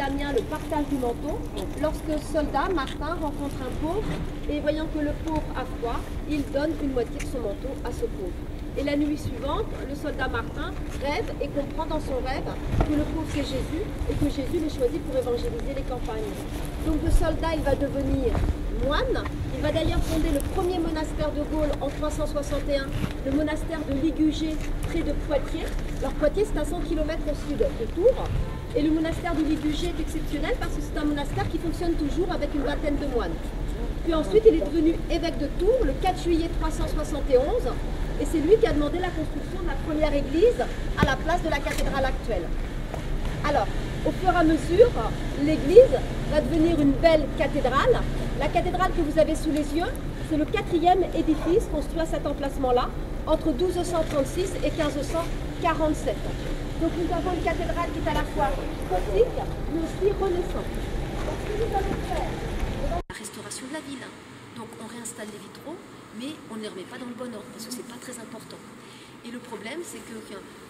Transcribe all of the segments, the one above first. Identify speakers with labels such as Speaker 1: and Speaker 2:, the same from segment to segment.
Speaker 1: Damien le partage du manteau. Lorsque soldat, Martin rencontre un pauvre et voyant que le pauvre a froid, il donne une moitié de son manteau à ce pauvre. Et la nuit suivante, le soldat Martin rêve et comprend dans son rêve que le pauvre c'est Jésus et que Jésus l'est choisi pour évangéliser les campagnes. Donc de soldat, il va devenir moine. Il va d'ailleurs fonder le premier monastère de Gaule en 361, le monastère de Ligugé, près de Poitiers. Alors Poitiers, c'est à 100 km au sud de Tours. Et le monastère de Ligugé est exceptionnel parce que c'est un monastère qui fonctionne toujours avec une vingtaine de moines. Puis ensuite, il est devenu évêque de Tours le 4 juillet 371. Et c'est lui qui a demandé la construction de la première église à la place de la cathédrale actuelle. Alors, au fur et à mesure, l'église va devenir une belle cathédrale. La cathédrale que vous avez sous les yeux, c'est le 4e édifice construit à cet emplacement-là, entre 1236 et 1547. Donc nous avons une cathédrale qui est à la fois gothique, mais aussi renaissante. Donc ce que nous allons faire...
Speaker 2: La restauration de la ville. Donc on réinstalle les vitraux, mais on ne les remet pas dans le bon ordre, parce que ce n'est pas très important. Et le problème, c'est que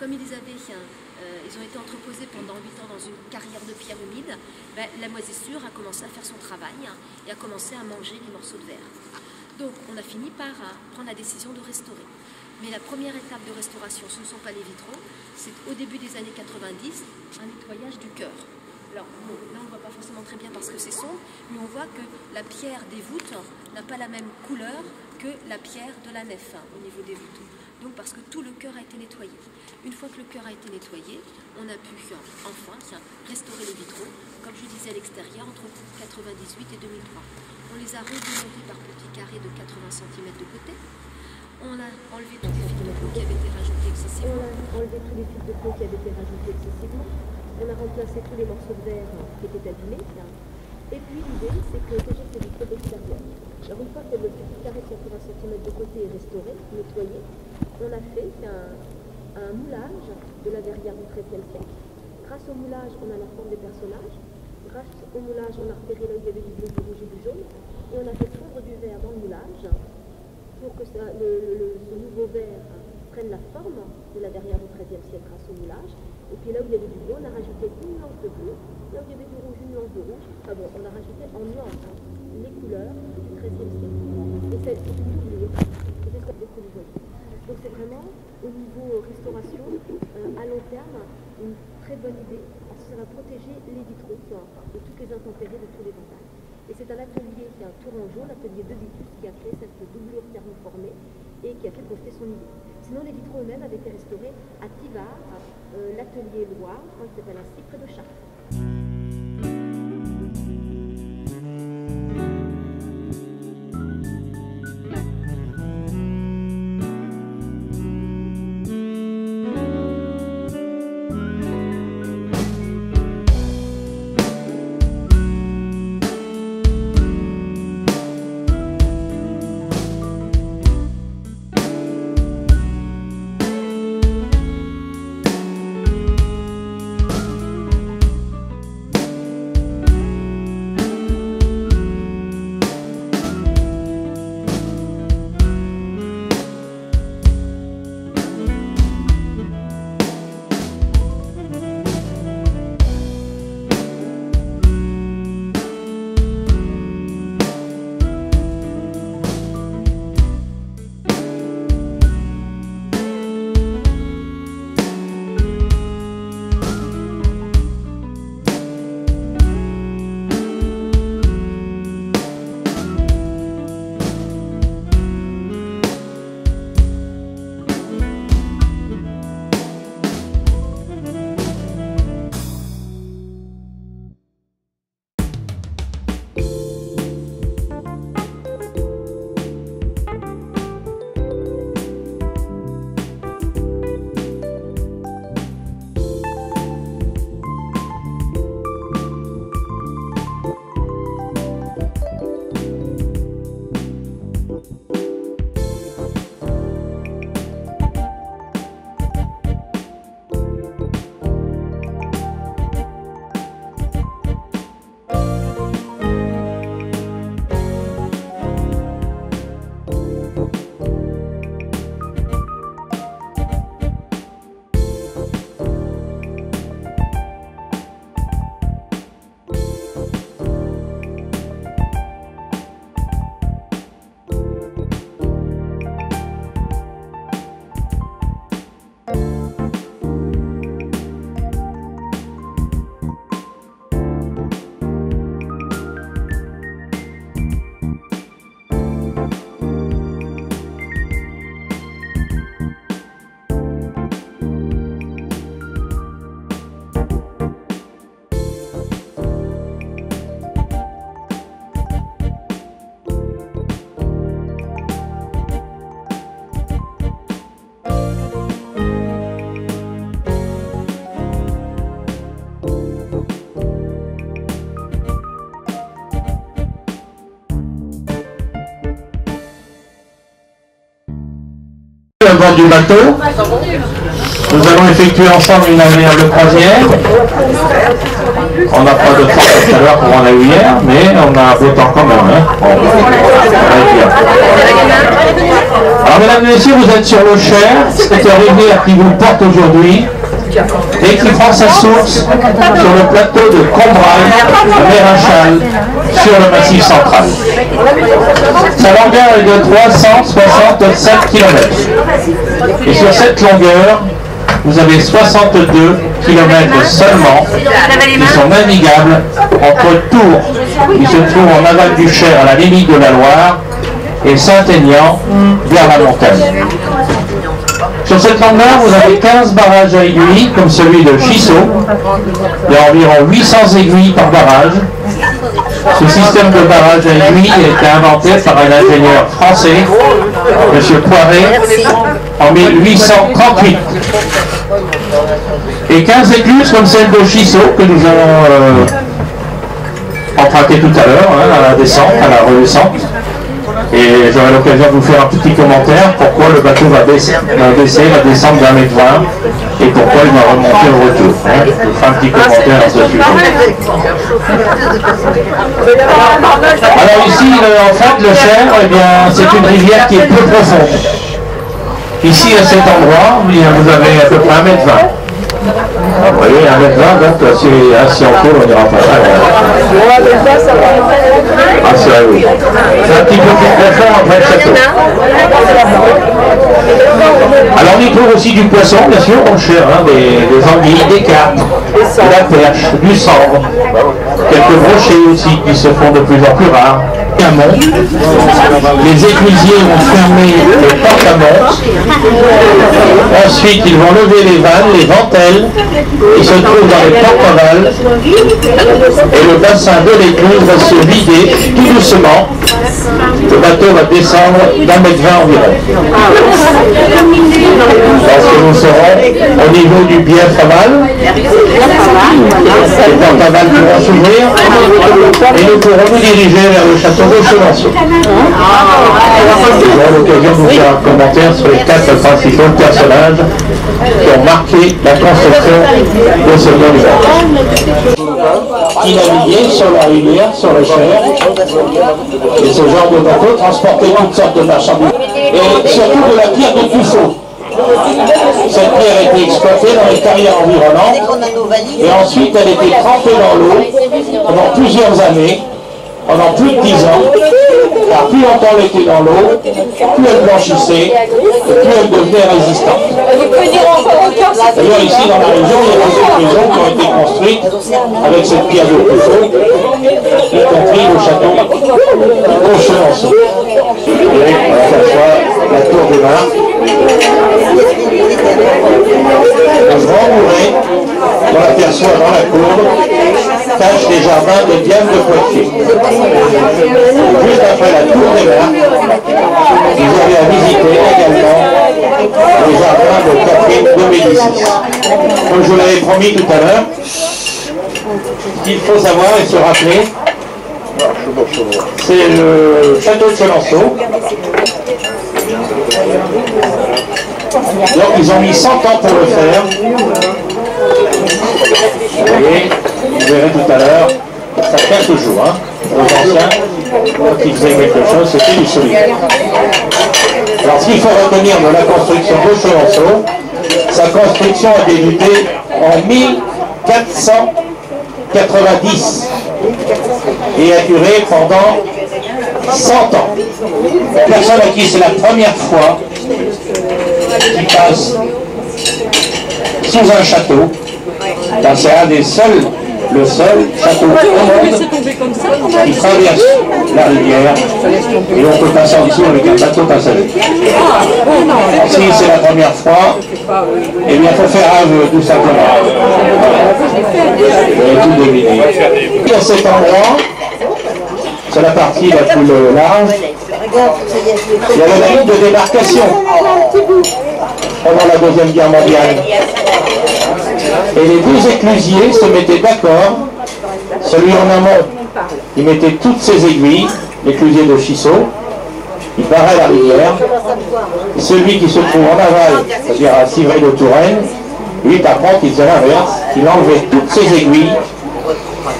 Speaker 2: comme ils ont été entreposés pendant 8 ans dans une carrière de pierre humide, la moisissure a commencé à faire son travail et a commencé à manger les morceaux de verre. Donc on a fini par prendre la décision de restaurer. Mais la première étape de restauration, ce ne sont pas les vitraux, c'est au début des années 90, un nettoyage du chœur. Alors bon, là on ne voit pas forcément très bien parce que c'est sombre, mais on voit que la pierre des voûtes n'a pas la même couleur que la pierre de la nef au niveau des voûtes. Donc parce que tout le chœur a été nettoyé. Une fois que le chœur a été nettoyé, on a pu enfin restaurer les vitraux, comme je disais à l'extérieur, entre 98 et 2003. On les a redémontés par petits carrés de 80 cm de côté. On a enlevé tous les fils de plomb qui avaient été rajoutés excessivement.
Speaker 1: On a enlevé tous les fils de plomb qui avaient été rajoutés excessivement. On a remplacé tous les morceaux de verre qui étaient abîmés. Et puis l'idée, c'est que j'ai ces vitraux d'extérieur. Alors une fois que le petit carré de 80 cm de côté est restauré, nettoyé, on a fait un moulage de la verrière du XIIIe siècle. Grâce au moulage, on a la forme des personnages. Grâce au moulage, on a repéré là où il y avait du bleu, du rouge et du jaune. Et on a fait fondre du verre dans le moulage pour que ce nouveau verre prenne la forme de la verrière du XIIIe siècle grâce au moulage. Et puis là où il y avait du bleu, on a rajouté une nuance de bleu. Là où il y avait du rouge, une nuance de rouge. Enfin bon, on a rajouté en nuance les couleurs du XIIIe siècle. Et c'est tout oublié. C'est ce qu'on fait tous les jours. Donc c'est vraiment, au niveau restauration, à long terme, une très bonne idée, parce que ça va protéger les vitraux de toutes les intempéries, de tous les vandales. Et c'est un atelier qui est un tourangeau, l'atelier de Vitus, qui a créé cette doublure thermoformée et qui a fait projeter son idée. Sinon, les vitraux eux-mêmes avaient été restaurés à Tivard, l'atelier Loire, qui s'appelle ainsi, près de Chartres.
Speaker 3: du bateau. Nous allons effectuer ensemble une agréable croisière. On n'a pas de temps tout à l'heure comme on a eu hier, mais on a beau temps quand même. Hein. Bon, ça va être bien. Alors mesdames et messieurs, vous êtes sur le Cher, cette rivière qui vous porte aujourd'hui et qui prend sa source sur le plateau de Combrailles, à Mérinchal, sur le Massif central. Sa longueur est de 367 km. Et sur cette longueur, vous avez 62 km seulement qui sont navigables entre Tours, qui se trouve en aval du Cher à la limite de la Loire, et Saint-Aignan vers la montagne. Sur cette longueur, vous avez 15 barrages à aiguilles, comme celui de Chissot. Il y a environ 800 aiguilles par barrage. Ce système de barrage à aiguilles a été inventé par un ingénieur français, M. Poiret, en 1838. Et 15 écluses comme celle de Chissot, que nous allons emprunter tout à l'heure, hein, à la descente, à la redescente. Et j'aurai l'occasion de vous faire un petit commentaire pourquoi le bateau va descendre d'1,20 m et pourquoi il va remonter au retour. Hein. Je vous ferai un petit commentaire à ce sujet. Alors ici, en fait, le Cher, eh bien, c'est une rivière qui est peu profonde. Ici, à cet endroit, vous avez à peu près 1,20 m. Vous voyez, 1,20 m, donc si on court, on n'ira pas. Ah, c'est vrai, oui. C'est un petit peu plus profond après le château. Alors on y trouve aussi du poisson, bien sûr, on cherche, hein, des anguilles, des carpes, de la perche, du sambre, quelques brochets aussi qui se font de plus en plus rares. Les éclusiers vont fermer les portes à monte. Ensuite, ils vont lever les vannes, les ventelles, qui se trouvent dans les portes ovales. Et le bassin de l'écluse va se vider tout doucement. Le bateau va descendre d'1,20 m environ. Lorsque nous serons au niveau du bief aval, les portes avales pourront s'ouvrir et nous pourrons nous diriger vers le château de Chenonceau. Nous aurons l'occasion de vous faire un commentaire sur les 4 principaux personnages qui ont marqué la construction de ce monument. Qui naviguaient sur la rivière, sur le Cher, et ce genre de bateau transportait toutes sortes de marchandises, et surtout de la pierre de tuffeau. Cette pierre a été exploitée dans les carrières environnantes, et ensuite elle était trempée dans l'eau pendant plusieurs années, pendant plus de 10 ans, car plus longtemps elle était dans l'eau, plus elle blanchissait, et plus elle devenait résistante. D'ailleurs ici dans la région, il y a des maisons qui ont été construites avec cette pierre de tuffeau, y compris le château de Chenonceau. Et ça soit la tour des Marques. Un grand mouret, on l'aperçoit dans la courbe, cache les jardins de Diane de Poitiers. Juste après la tour des Marques, vous avez à visiter également les jardins de Catherine de Médicis. Comme je vous l'avais promis tout à l'heure, ce qu'il faut savoir et se rappeler, c'est le château de Chenonceau. Donc ils ont mis 100 ans pour le faire. Vous voyez, vous verrez tout à l'heure, ça tient toujours. Hein. Aux anciens, quand ils faisaient quelque chose, c'était du solide. Alors ce qu'il faut retenir de la construction de Chenonceau, sa construction a débuté en 1490 et a duré pendant 100 ans. Personne à qui c'est la première fois qui passe sous un château, car c'est un des seuls, le seul château au monde qui traverse la rivière et on peut passer en dessous avec un bateau passager. Si c'est la première fois, eh bien il faut faire un vœu tout simplement. Vous avez tout deviné. Et à cet endroit, c'est la partie la plus large, il y avait la ligne de démarcation pendant la Deuxième Guerre mondiale. Et les deux éclusiers se mettaient d'accord, celui en amont, il mettait toutes ses aiguilles, l'éclusier de Chissot, il barrait la rivière. Celui qui se trouve en aval, c'est-à-dire à Civray de Touraine, lui par contre il faisait l'inverse, il enlevait toutes ses aiguilles.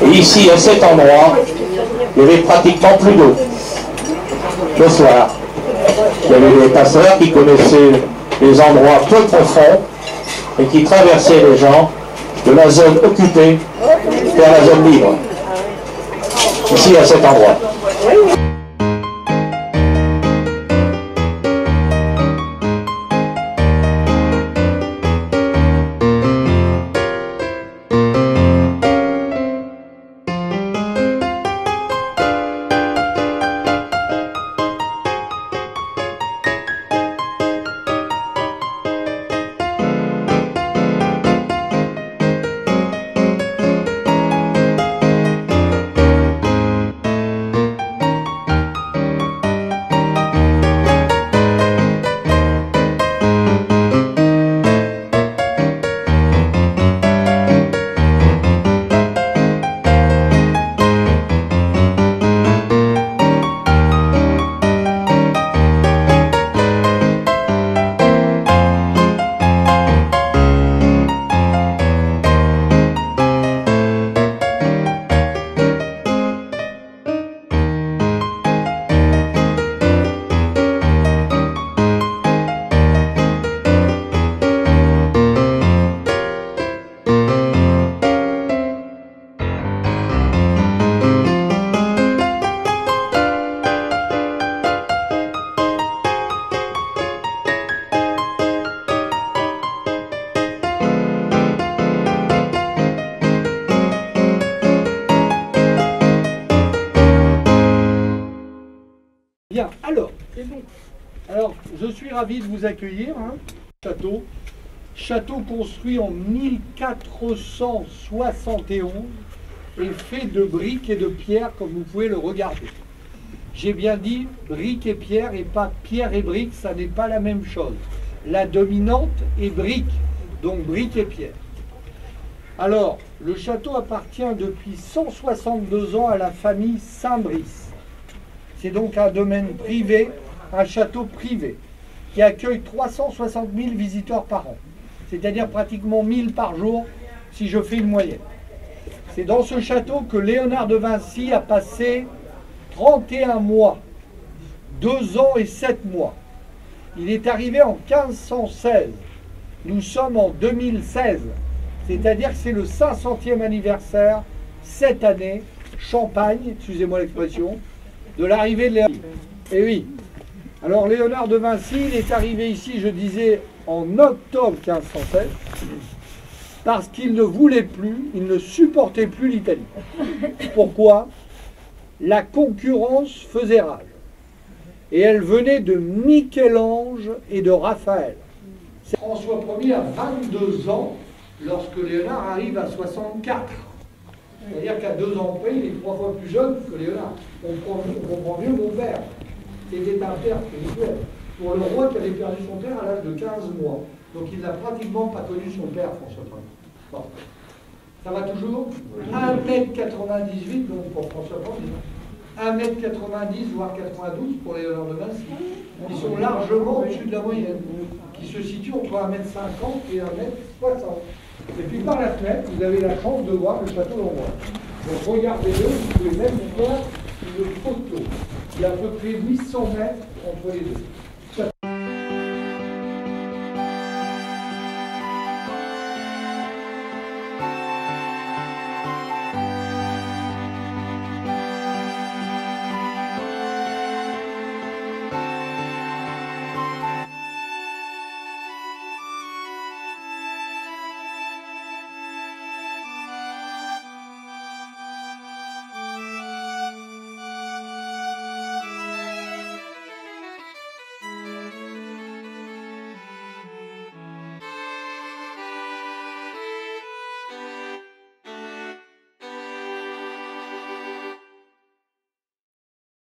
Speaker 3: Et ici, à cet endroit, il n'y avait pratiquement plus d'eau. Le soir, il y avait des passeurs qui connaissaient les endroits peu profonds et qui traversaient les gens de la zone occupée vers la zone libre. Ici, à cet endroit.
Speaker 4: Bien, alors, je suis ravi de vous accueillir, château construit en 1471 et fait de briques et de pierre comme vous pouvez le regarder. J'ai bien dit briques et pierre et pas pierre et briques, ça n'est pas la même chose. La dominante est brique, donc briques et pierre. Alors, le château appartient depuis 162 ans à la famille Saint-Brice. C'est donc un domaine privé, un château privé, qui accueille 360 000 visiteurs par an, c'est-à-dire pratiquement 1000 par jour, si je fais une moyenne. C'est dans ce château que Léonard de Vinci a passé 31 mois, 2 ans et 7 mois. Il est arrivé en 1516. Nous sommes en 2016, c'est-à-dire que c'est le 500e anniversaire, cette année, Champagne, excusez-moi l'expression, de l'arrivée de Léonard. Et oui, alors Léonard de Vinci, il est arrivé ici, je disais, en octobre 1516, parce qu'il ne voulait plus, il ne supportait plus l'Italie. Pourquoi? La concurrence faisait rage. Et elle venait de Michel-Ange et de Raphaël. François Ier a 22 ans lorsque Léonard arrive à 64. C'est-à-dire qu'à 2 ans près, il est 3 fois plus jeune que Léonard. On comprend mieux mon père. C'était un père spirituel. Pour le roi qui avait perdu son père à l'âge de 15 mois. Donc il n'a pratiquement pas connu son père, François Ier. Bon. Ça va toujours? 1,98 m donc pour François Ier. 1,90 m, voire 92 pour Léonard de Vinci. Ils sont largement au-dessus de la moyenne, qui se situe entre 1,50 m et 1,60 m. Et puis par la fenêtre, vous avez la chance de voir le château d'Amboise. Donc regardez-le, vous pouvez même faire une photo. Il y a à peu près 800 mètres entre les deux.